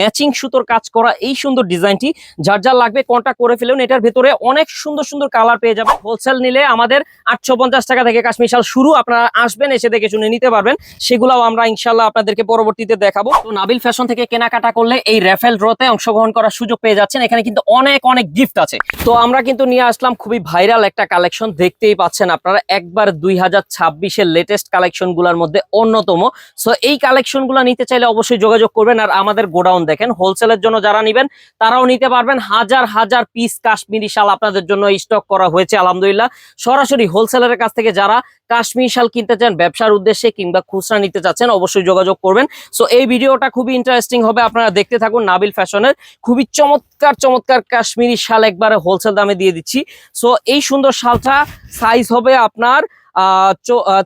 Matching সুতোর কাজ করা এই সুন্দর ডিজাইনটি যার যার লাগবে কন্টাক্ট করে ফেলুন। এটার ভেতরে অনেক সুন্দর সুন্দর কালার পেয়ে যাবেন। হোলসেল নিলে আমাদের 850 টাকা থেকে কাশ্মীর শাল শুরু। আপনারা আসবেন, এসে দেখে শুনে নিতে পারবেন। সেগুলাও আমরা ইনশাল্লাহ আপনাদেরকে পরবর্তীতে দেখাবো। তো নাবিল ফ্যাশন থেকে কেনাকাটা করলে এই র্যাফেল ড্রতে অংশগ্রহণ করার সুযোগ পেয়ে যাচ্ছেন। এখানে কিন্তু অনেক অনেক গিফট আছে। তো আমরা কিন্তু নিয়ে আসলাম খুবই ভাইরাল একটা কালেকশন, দেখতেই পাচ্ছেন আপনারা, একবার 2026-এর লেটেস্ট কালেকশন গুলার মধ্যে অন্যতম। সো এই কালেকশন গুলা নিতে চাইলে অবশ্যই যোগাযোগ করবেন। আর আমাদের গোডাউন দেখেন, হোলসেলের জন্য যারা নিবেন তারাও নিতে পারবেন। হাজার হাজার পিস কাশ্মীরি শাল আপনাদের জন্য স্টক করা হয়েছে আলহামদুলিল্লাহ। সরাসরি হোলসেলের কাছ থেকে যারা কাশ্মীরি শাল কিনতে চান ব্যবসার উদ্দেশ্যে কিংবা খুচরা নিতে চাচ্ছেন অবশ্যই যোগাযোগ করবেন। সো এই ভিডিওটা খুবই ইন্টারেস্টিং হবে, আপনারা দেখতে থাকুন। নাবিল ফ্যাশনের খুবই চমৎকার চমৎকার কাশ্মীরি শাল একবারে হোলসেল দামে দিয়ে দিচ্ছি। সো এই সুন্দর শালটা সাইজ হবে আপনার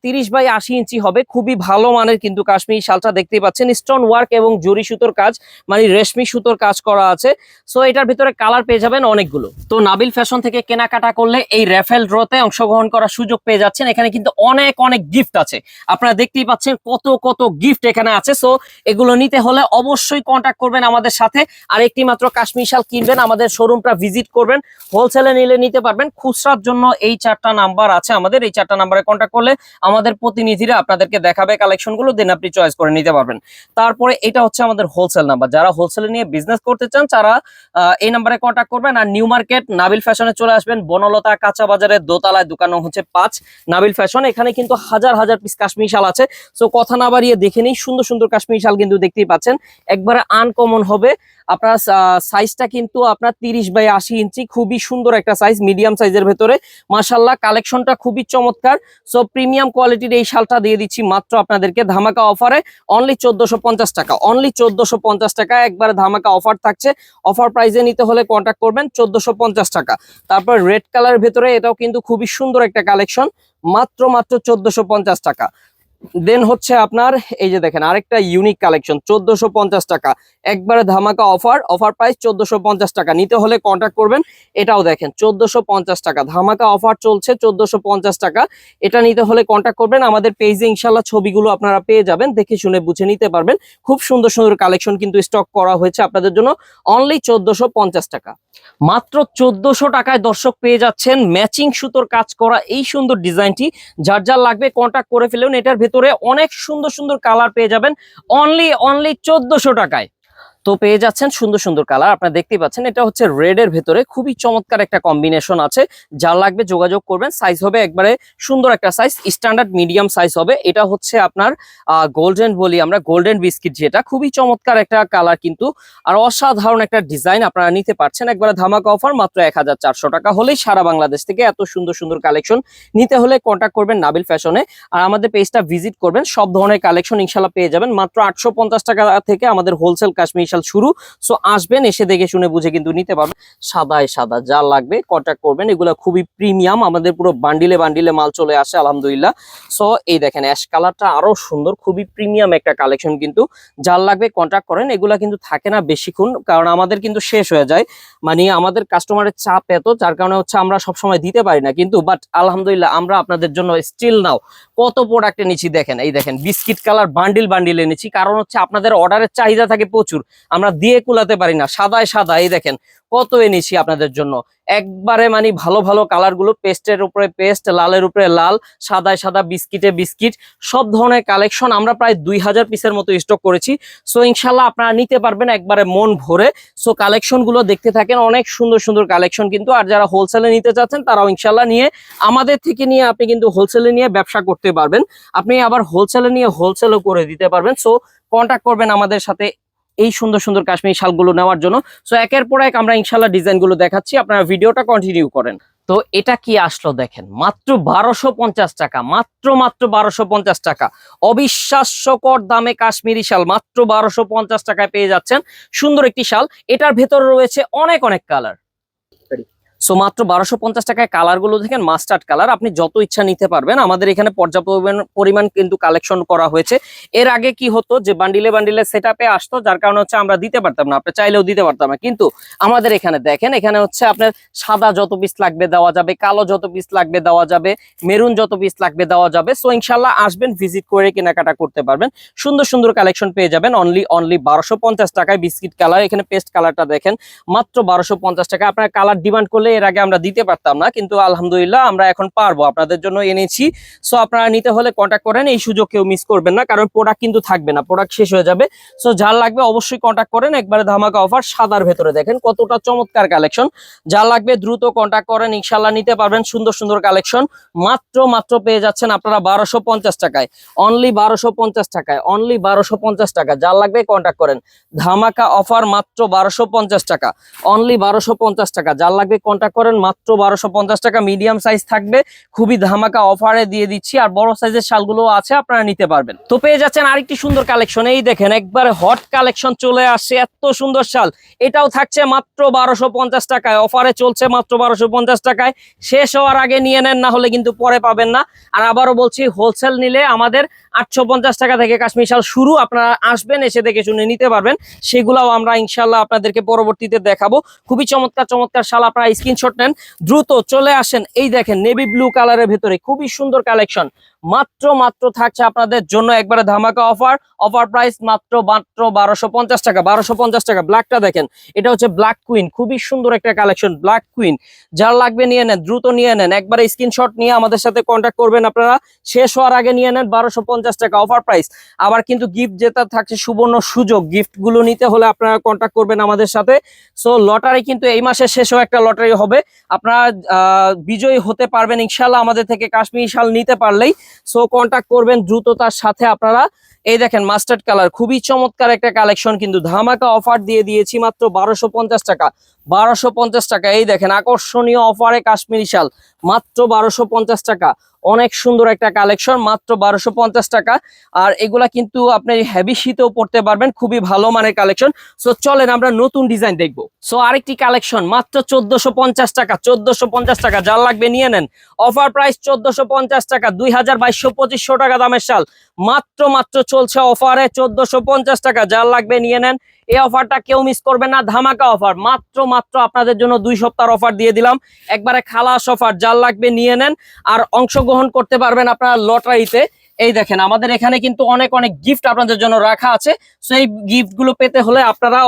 30x80 ইঞ্চি হবে। খুবই ভালো মানের কিন্তু কাশ্মীরি শালটা, দেখতেই পাচ্ছেন স্টোন ওয়ার্ক এবং জরি সুতোর কাজ, মানে রেশমি সুতোর কাজ করা আছে। সো এটার ভিতরে কালার পেয়ে যাবেন অনেকগুলো। তো নাবিল ফ্যাশন থেকে কেনাকাটা করলে এই র্যাফেল ড্রতে অংশগ্রহণ করার সুযোগ পেয়ে যাচ্ছেন। এখানে কিন্তু অনেক অনেক গিফট আছে, আপনারা দেখতেই পাচ্ছেন কত কত গিফট এখানে আছে। সো এগুলো নিতে হলে অবশ্যই কন্ট্যাক্ট করবেন আমাদের সাথে। আর একটি মাত্র কাশ্মীরি শাল কিনবেন, আমাদের শোরুমটা ভিজিট করবেন। হোলসেলে নিলে নিতে পারবেন, খুচরার জন্য এই 4টা নাম্বার আছে আমাদের। এই 4টা নাম্বার কন্ট্যাক্ট করলে আমাদের প্রতিনিধিরা আপনাদেরকে দেখাবে কালেকশন গুলো, দেন আপনি চয়েস করে নিতে পারবেন। তারপরে এটা হচ্ছে আমাদের হোলসেল নাম্বার, যারা হোলসেলে নিয়ে বিজনেস করতে চান তারা এই নাম্বারে কন্ট্যাক্ট করবেন। আর নিউ মার্কেট নাবিল ফ্যাশনে চলে আসবেন, বনলতা কাঁচা বাজারের দোতলায়, দোকান হচ্ছে 5 নাবিল ফ্যাশন। এখানে কিন্তু হাজার হাজার পিস কাশ্মীরি শাল আছে। সো কথা না বাড়িয়ে দেখে নিই, সুন্দর সুন্দর কাশ্মীরি শাল কিন্তু দেখতেই পাচ্ছেন, একবারে আনকমন হবে। আপনার সাইজটা কিন্তু আপনার 30x80 ইঞ্চি, খুবই সুন্দর একটা সাইজ, মিডিয়াম সাইজের ভেতরে। মাশাআল্লাহ কালেকশনটা খুবই চমৎকার। সো প্রিমিয়াম কোয়ালিটির এই শালটা দিয়ে দিচ্ছি মাত্র আপনাদেরকে ধামাকা অফারে, অনলি 1450 টাকা। অনলি 1450 টাকা, একবারে ধামাকা অফার থাকছে। অফার প্রাইসে নিতে হলে কন্ট্যাক্ট করবেন, 1450 টাকা। তারপর রেড কালারের ভেতরে এটাও কিন্তু খুবই সুন্দর একটা কালেকশন, মাত্র 1450 টাকা। দেন হচ্ছে আপনার এই যে দেখেন আরেকটা ইউনিক কালেকশন, 1450 টাকা, একবারে ধামাকা অফার। অফার প্রাইস 1450 টাকা, নিতে হলে কন্ট্যাক্ট করবেন। এটাও দেখেন 1450 টাকা, ধামাকা অফার চলছে, 1450 টাকা। এটা নিতে হলে কন্ট্যাক্ট করবেন আমাদের পেজে, ইনশাল্লাহ ছবিগুলো আপনারা পেয়ে যাবেন, দেখে শুনে বুঝে নিতে পারবেন। খুব সুন্দর সুন্দর কালেকশন কিন্তু স্টক করা হয়েছে আপনাদের জন্য, অনলি 1450 টাকা। মাত্র 1400 টাকায় দর্শক পেয়ে যাচ্ছেন ম্যাচিং সুতোর কাজ করা এই সুন্দর ডিজাইনটি। যার যার লাগবে কন্ট্যাক্ট করে ফেলুন। এটার ভেতরে অনেক সুন্দর সুন্দর কালার পেয়ে যাবেন, অনলি 1400 টাকায়। তো পেয়ে যাচ্ছেন সুন্দর সুন্দর কালার, আপনারা দেখতেই পাচ্ছেন। এটা হচ্ছে রেড এর ভেতরে, খুবই চমৎকার একটা কম্বিনেশন আছে। যার লাগবে যোগাযোগ করবেন। সাইজ হবে একবারে সুন্দর একটা সাইজ, স্ট্যান্ডার্ড মিডিয়াম সাইজ হবে। এটা হচ্ছে আপনার গোল্ডেন বলি আমরা, গোল্ডেন বিস্কিট, যেটা খুবই চমৎকার একটা কালার কিন্তু, আর অসাধারণ একটা ডিজাইন। আপনারা নিতে পারছেন একবারে ধামাকা অফার, মাত্র 1400 টাকা হলেই সারা বাংলাদেশ থেকে এত সুন্দর সুন্দর কালেকশন নিতে হলে কন্ট্যাক্ট করবেন নাবিল ফ্যাশনে। আর আমাদের পেজটা ভিজিট করবেন, সব ধরনের কালেকশন ইনশাল্লাহ পেয়ে যাবেন। মাত্র 850 টাকা থেকে আমাদের হোলসেল কাশ্মীরি শুরু। সো আসবেন, এসে দেখে শুনে বুঝে কিন্তু নিতে পারবেন। সাদায় সাদা যা লাগবে কন্ট্যাক্ট করবেন। এগুলো খুবই প্রিমিয়াম, আমাদের পুরো বান্ডিলে বান্ডিলে মাল চলে আসে আলহামদুলিল্লাহ। সো এই দেখেন অ্যাশ কালারটা আরো সুন্দর, খুবই প্রিমিয়াম একটা কালেকশন কিন্তু। যার লাগবে কন্ট্যাক্ট করেন। এগুলা কিন্তু থাকে না বেশিক্ষণ, কারণ আমাদের কিন্তু শেষ হয়ে যায়, মানে আমাদের কাস্টমারের চাপ এত, যার কারণে হচ্ছে আমরা সবসময় দিতে পারি না কিন্তু। বাট আলহামদুলিল্লাহ আমরা আপনাদের জন্য স্টিল নাও কত প্রোডাক্ট এনেছি দেখেন। এই দেখেন বিস্কিট কালার বান্ডিল বান্ডিল এনেছি, কারণ হচ্ছে আপনাদের অর্ডারের চাহিদা থাকে প্রচুর, আমরা দিয়ে কুলাতে পারি না। সাদায় সাদা এই দেখেন কত এনেছি আপনাদের জন্য, একবারে মানে ভালো ভালো কালার গুলো, পেস্টের উপরে পেস্ট, লালের উপরে লাল, সাদায় সাদা, বিস্কিটে বিস্কিট, সব ধরনের কালেকশন আমরা প্রায় 2000 পিসের মতো স্টক করেছি। সো ইনশাল্লাহ আপনারা নিতে পারবেন একবারে মন ভরে। সো কালেকশন গুলো দেখতে থাকেন, অনেক সুন্দর সুন্দর কালেকশন কিন্তু। আর যারা হোলসেলে নিতে চাচ্ছেন তারাও ইনশাল্লাহ নিয়ে আমাদের থেকে নিয়ে আপনি কিন্তু হোলসেলে নিয়ে ব্যবসা করতে পারবেন। আপনি আবার হোলসেলে নিয়ে হোলসেলও করে দিতে পারবেন। সো কন্ট্যাক্ট করবেন আমাদের সাথে এই সুন্দর সুন্দর কাশ্মীরি শালগুলো নেওয়ার জন্য। সো একের পর এক আমরা ইনশাল্লাহ ডিজাইনগুলো দেখাচ্ছি, আপনারা ভিডিওটা কন্টিনিউ করেন। তো এটা কি আসলো দেখেন, মাত্র 1250 টাকা, মাত্র 1250 টাকা, অবিশ্বাস্যকর দামে কাশ্মীরি শাল মাত্র 1250 টাকায় পেয়ে যাচ্ছেন সুন্দর একটি শাল। এটার ভেতরে রয়েছে অনেক অনেক কালার। সো মাত্র 1250 টাকায় কালার গুলো দেখেন মাস্টার্ড কালার, আপনি যত ইচ্ছা নিতে পারবেন। আমাদের এখানে পর্যাপ্ত পরিমাণ কিন্তু কালেকশন করা হয়েছে। এর আগে কি হতো যে বান্ডিলে বান্ডিলে সেটআপে আসতো, যার কারণে হচ্ছে আমরা দিতে পারতাম না, আপনি চাইলেও দিতে পারতাম না। কিন্তু আমাদের এখানে দেখেন, এখানে হচ্ছে আপনার সাদা যত পিস লাগবে দেওয়া যাবে, কালো যত পিস লাগবে দেওয়া যাবে, মেরুন যত পিস লাগবে দেওয়া যাবে। সো ইনশাল্লাহ আসবেন, ভিজিট করে কেনাকাটা করতে পারবেন। সুন্দর সুন্দর কালেকশন পেয়ে যাবেন অনলি 1250 টাকায়। বিস্কিট কালার, এখানে পেস্ট কালারটা দেখেন মাত্র 1250 টাকা। আপনার কালার ডিমান্ড করলে এর আগে আমরা দিতে পারতাম না, কিন্তু আলহামদুলিল্লাহ আমরা এখন পারবো, আপনাদের জন্য এনেছি। সো আপনারা নিতে হলে কন্ট্যাক্ট করেন, এই সুযোগ কেউ মিস করবেন না, কারণ প্রোডাক্ট কিন্তু থাকবে না, প্রোডাক্ট শেষ হয়ে যাবে। সো যার লাগবে অবশ্যই কন্ট্যাক্ট করেন। একবারে ধামাকা অফার, সাদার ভেতরে দেখেন কতটা চমৎকার কালেকশন। যার লাগবে দ্রুত কন্ট্যাক্ট করেন, ইনশাল্লাহ নিতে পারবেন। সুন্দর সুন্দর কালেকশন মাত্র পেয়ে যাচ্ছেন আপনারা 1250 টাকায়, অনলি 1250 টাকায়, অনলি 1250 টাকা। যার লাগবে কন্ট্যাক্ট করেন। ধামাকা অফার মাত্র 1250 টাকা, অনলি 1250 টাকা। যার লাগবে কন্ট্যাক্ট করেন, মাত্র 1250 টাকা। মিডিয়াম সাইজ থাকবে, খুবই ধামাকা অফারে দিয়ে দিচ্ছি। আর বড় সাইজের শালগুলো আছে, আপনারা নিতে পারবেন। তো পেয়ে যাচ্ছেন আরেকটি সুন্দর কালেকশন, এই দেখেন একবারে হট কালেকশন চলে আসছে, এত সুন্দর শাল। এটাও থাকছে মাত্র 1250 টাকায়, অফারে চলছে মাত্র 1250 টাকায়। শেষ হওয়ার আগে নিয়ে নেন, না হলে কিন্তু পরে পাবেন না। আর আবারও বলছি, হোলসেল নিলে আমাদের 850 টাকা থেকে কাশ্মীর শাল শুরু। আপনারা আসবেন, এসে দেখে শুনে নিতে পারবেন। সেগুলাও আমরা ইনশাল্লাহ আপনাদেরকে পরবর্তীতে দেখাবো। খুবই চমৎকার চমৎকার শাল, আপনারা স্ক্রিনশট নেন, দ্রুত চলে আসেন। এই দেখেন নেভি ব্লু কালারের ভেতরে খুবই সুন্দর কালেকশন, মাত্র থাকছে আপনাদের জন্য একবারে ধামাকা অফার। অফার প্রাইস মাত্র 1250 টাকা, 1250 টাকা। ব্ল্যাকটা দেখেন, এটা হচ্ছে ব্ল্যাক কুইন, খুবই সুন্দর একটা কালেকশন, ব্ল্যাক কুইন। যার লাগবে নিয়ে নেন, দ্রুত নিয়ে নেন, একবারে স্ক্রিনশট নিয়ে আমাদের সাথে কন্ট্যাক্ট করবেন আপনারা। শেষ হওয়ার আগে নিয়ে নেন, 1250 টাকা অফার প্রাইস। আবার কিন্তু গিফট যেটা থাকছে, সুবর্ণ সুযোগ, গিফট গুলো নিতে হলে আপনারা কন্ট্যাক্ট করবেন আমাদের সাথে। সো লটারি কিন্তু এই মাসের শেষেও একটা লটারি হবে, আপনারা বিজয়ী হতে পারবেন ইনশাল্লাহ আমাদের থেকে কাশ্মীরি শাল নিতে পারলেই। সো কন্ট্যাক্ট করবেন দ্রুততার সাথে আপনারা। এই দেখেন মাস্টার্ড কালার, খুবই চমৎকার একটা কালেকশন, কিন্তু ধামাকা অফার দিয়ে দিয়েছি মাত্র 1250 টাকা, 1250 টাকা। এই দেখেন আকর্ষণীয় অফারে কাশ্মীরি শাল মাত্র 1250 টাকা। অনেক সুন্দর একটা কালেকশন, মাত্র 1250 টাকা। আর এগুলা কিন্তু আপনি হেভি শীতেও পড়তে পারবেন, খুবই ভালো মানের কালেকশন। সো চলেন আমরা নতুন ডিজাইন দেখবো। সো আরেকটি কালেকশন মাত্র 1450 টাকা, 1450 টাকা। যার লাগবে নিয়ে নেন, অফার প্রাইস 1450 টাকা, 2200-2500 টাকা দামের শাল, মাত্র চলছে অফারে 1450 টাকা। যার লাগবে নিয়ে নেন, এই অফারটা কেউ মিস করবেন না, ধামাকা অফার। মাত্র আপনাদের জন্য 2 সপ্তাহের অফার দিয়ে দিলাম, একবারে খালাস অফার। যার লাগবে নিয়ে নেন, আর অংশগ্রহণ করতে পারবেন আপনারা লটারিতে। এই দেখেন আমাদের এখানে কিন্তু অনেক গিফট আপনাদের জন্য রাখা আছে। সো এই গিফট গুলো পেতে হলে আপনারা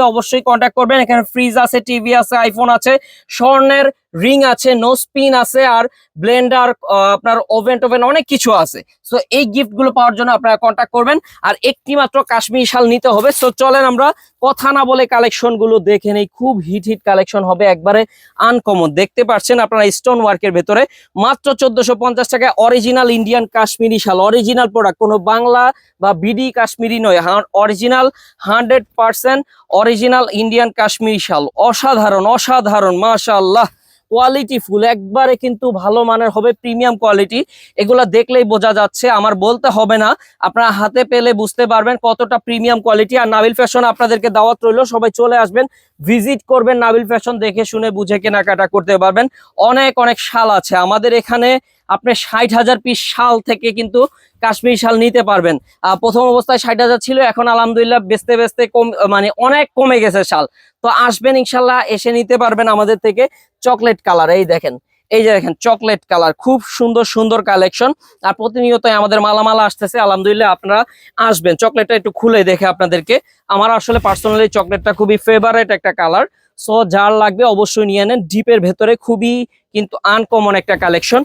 অবশ্যই কন্ট্যাক্ট করবেন। এখানে ফ্রিজ আছে, টিভি আছে, আইফোন আছে, স্বর্ণের রিং আছে, নো স্পিন আছে, আর ব্লেন্ডার, আপনার ওভেন টোভেন অনেক কিছু আছে। সো এই গিফট গুলো পাওয়ার জন্য আপনারা কন্ট্যাক্ট করবেন, আর একটি মাত্র কাশ্মীরি শাল নিতে হবে। সো চলেন আমরা কথা না বলে কালেকশন গুলো দেখে নেই। খুব হিট কালেকশন হবে, একবারে আনকমন। দেখতে পাচ্ছেন আপনারা স্টোন ওয়ার্কের ভেতরে মাত্র 1450 টাকায় অরিজিনাল ইন্ডিয়ান কাশ্মীরি শাল, অরিজিনাল প্রোডাক্ট, কোনো বাংলা বা বিডি কাশ্মীরি নয়, অরিজিনাল 100% অরিজিনাল ইন্ডিয়ান কাশ্মীরি শাল। অসাধারণ মাশাআল্লাহ, কোয়ালিটি ফুল, একবারে কিন্তু ভালো মানের হবে, প্রিমিয়াম কোয়ালিটি। এগুলা দেখলেই বোঝা যাচ্ছে, আমার বলতে হবে না, আপনারা হাতে পেলে বুঝতে পারবেন কতটা প্রিমিয়াম কোয়ালিটি। আর নাবিল ফ্যাশন আপনাদেরকে দাওয়াত রইল, সবাই চলে আসবেন, ভিজিট করবেন নাবিল ফ্যাশন, দেখে শুনে বুঝে কেনাকাটা করতে পারবেন। অনেক শাল আছে আমাদের এখানে, আপনি 60,000 পিস শাল থেকে কিন্তু কাশ্মীরি শাল নিতে পারবেন। প্রথম অবস্থায় 60,000 ছিল, এখন আলহামদুলিল্লাহ বেচতে কম, মানে অনেক কমে গেছে শাল। তো আসবেন ইনশাল্লাহ, এসে নিতে পারবেন আমাদের থেকে। চকলেট কালার, এই দেখেন চকলেট কালার, খুব সুন্দর কালেকশন। আর প্রতিনিয়তই আমাদের মালামালা আসতেছে, আলহামদুলিল্লাহ আপনারা আসবেন। চকলেটটা একটু খুলে দেখে আপনাদেরকে, আমার আসলে পার্সোনালি চকলেটটা খুবই ফেভারিট একটা কালার। সো যার লাগবে অবশ্যই নিয়ে নেন। ডিপের ভেতরে খুবই কিন্তু আনকমন একটা কালেকশন,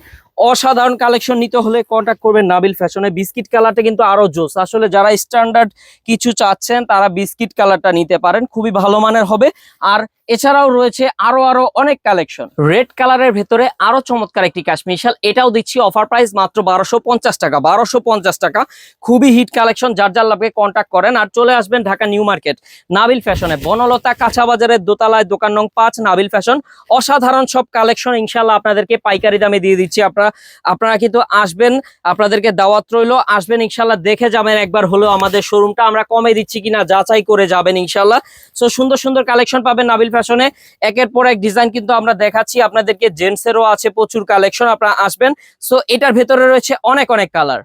অসাধারণ কালেকশন। নিতে হলে কন্ট্যাক্ট করবেন নাবিল ফ্যাশনে। বিস্কিট কালারটা কিন্তু আরো জোস, আসলে যারা স্ট্যান্ডার্ড কিছু চাচ্ছেন তারা বিস্কিট কালারটা নিতে পারেন, খুবই ভালো মানের হবে। আর এছাড়াও রয়েছে আরো অনেক কালেকশন। রেড কালারের ভেতরে আরো চমৎকার একটি কাশ্মীরি শাল, এটাও দিচ্ছি অফার প্রাইস মাত্র 1250 টাকা, 1250 টাকা। খুবই হিট কালেকশন, যার লাগবে কন্ট্যাক্ট করেন। আর চলে আসবেন ঢাকা নিউ মার্কেট নাবিল ফ্যাশনে, বনলতা কাঁচা বাজারের দোতলায়, দোকান নং 5, নাবিল ফ্যাশন। অসাধারণ সব কালেকশন ইনশাল্লাহ আপনাদেরকে পাইকারি দামে দিয়ে দিচ্ছি। আপনারা আপনারা কিন্তু আসবেন, আপনাদেরকে দাওয়াত রইলো, আসবেন ইনশাল্লাহ, দেখে যাবেন একবার হলো আমাদের শোরুমটা, আমরা কমে দিচ্ছি কিনা যাচাই করে যাবেন ইনশাল্লাহ। সো সুন্দর সুন্দর কালেকশন পাবেন নাবিল ফ্যাশনে, একের পর এক ডিজাইন কিন্তু আমরা দেখাচ্ছি আপনাদেরকে, জেন্টসেরও আছে প্রচুর কালেকশন, আপনারা আসবেন। সো এটার ভেতরে রয়েছে অনেক অনেক কালার।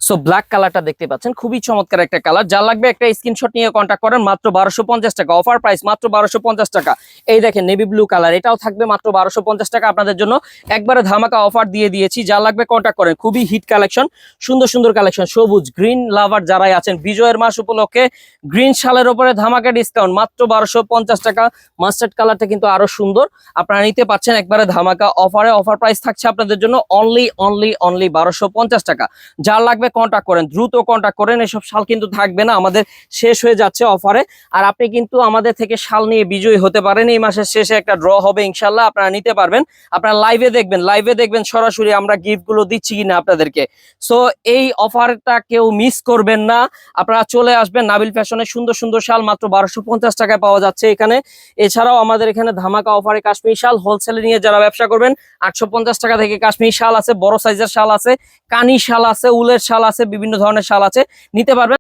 সো ব্ল্যাক কালারটা দেখতে পাচ্ছেন, খুবই চমৎকার একটা কালার, যা লাগবে একটা স্ক্রিনশট নিয়ে কন্ট্যাক্ট করেন, মাত্র 1250 টাকা, অফার প্রাইস মাত্র 1250 টাকা। এই দেখেন নেভি ব্লু কালার, এটাও থাকবে মাত্র 1250 টাকা আপনাদের জন্য, একবারে ধামাকা অফার দিয়ে দিয়েছি, যা লাগবে কন্ট্যাক্ট করেন, খুবই হিট কালেকশন, সুন্দর সুন্দর কালেকশন। সবুজ গ্রিন লাভার যারাই আছেন, বিজয়ের মাস উপলক্ষে গ্রিন শালের উপরে ধামাকা ডিসকাউন্ট, মাত্র 1250 টাকা। মাস্টার্ড কালারটা কিন্তু আরো সুন্দর, আপনারা নিতে পাচ্ছেন একবারে ধামাকা অফারে, অফার প্রাইস থাকছে আপনাদের জন্য অনলি 1250 টাকা। যা লাগবে কন্ট্যাক্ট করেন, দ্রুত কন্ট্যাক্ট করেন, এসব শাল কিন্তু থাকবে না, আমাদের শেষ হয়ে যাচ্ছে অফারে। আর আপনি কিন্তু আমাদের থেকে শাল নিয়ে বিজয়ী হতে পারেন, এই মাসের শেষে একটা ড্র হবে ইনশাল্লাহ, আপনারা নিতে পারবেন। আপনারা লাইভে দেখবেন সরাসরি আমরা গিফট গুলো দিচ্ছি কিনা আপনাদেরকে। সো এই অফারটা কেউ মিস করবেন না, আপনারা চলে আসবেন নাবিল ফ্যাশনে, সুন্দর সুন্দর শাল মাত্র 1250 টাকায় পাওয়া যাচ্ছে এখানে। এছাড়াও আমাদের এখানে ধামাকা অফারে কাশ্মীরি শাল হোলসেলে নিয়ে যারা ব্যবসা করবেন, 850 টাকা থেকে কাশ্মীরি শাল আছে, বড় সাইজের শাল আছে, কানি শাল আছে, উলের শাল আছে, বিভিন্ন ধরনের শাল আছে, নিতে পারবেন।